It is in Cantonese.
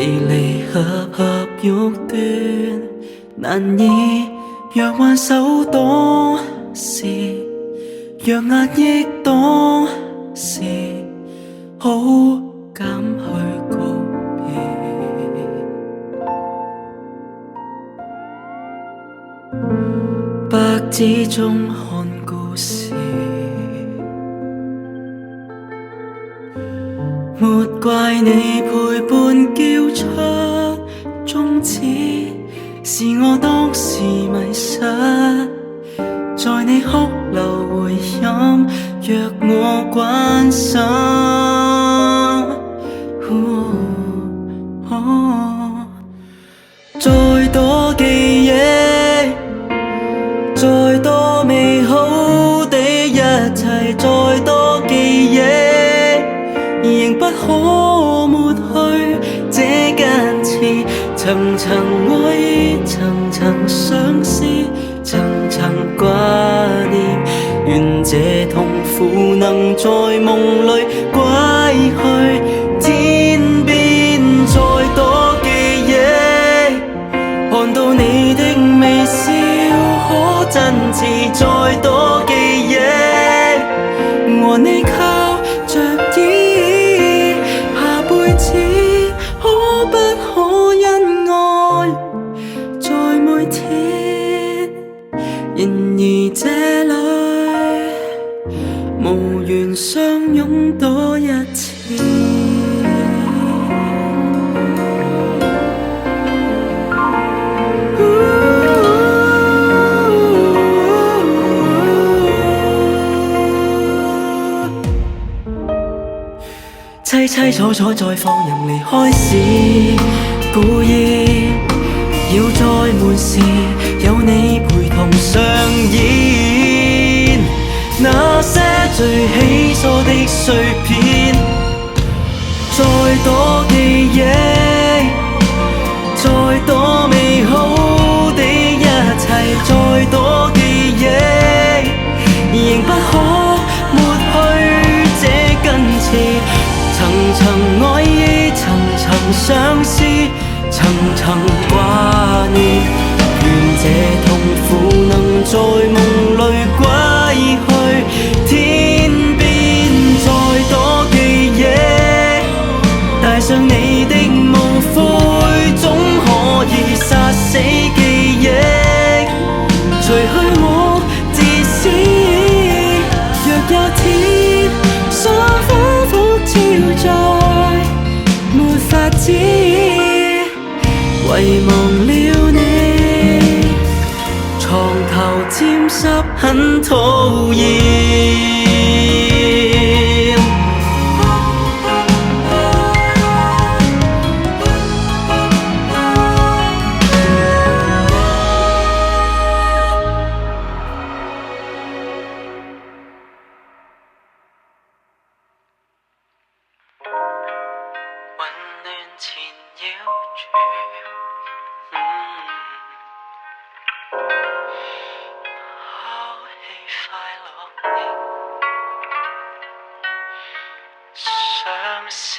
離離合合欲斷，難以若挽手當時，若壓抑當時，好減去告別。白紙中看故事，沒怪你陪伴叫出終止，是我當時迷失，在你哭流回音，若我關心。再多記憶，再多美好的一切，再多記憶，仍不可抹去這根刺。層層愛意，層層相思，層層掛念，願這痛苦能在夢裏歸去。天邊再多記憶，看到你的微笑可真摯，再多記憶，和你靠着依，下輩子可不可恩愛在每天？然而這裏無緣相擁多一次。凄凄楚楚再放任離開時，故意要再悶時，有你陪同上演那些最稀疏的碎片。再多記憶，再多美好的一切，再多記憶，仍不可抹去這根刺。層層愛意，層層相思，層層掛念，願這痛苦能在夢裏歸去。天邊再多記憶，帶上你的無悔，總可以殺死記憶，除去我自私。若有天想反覆照在，沒法子遺忘了你，床頭沾濕很討厭。混亂纏繞住，拋棄快樂的相思。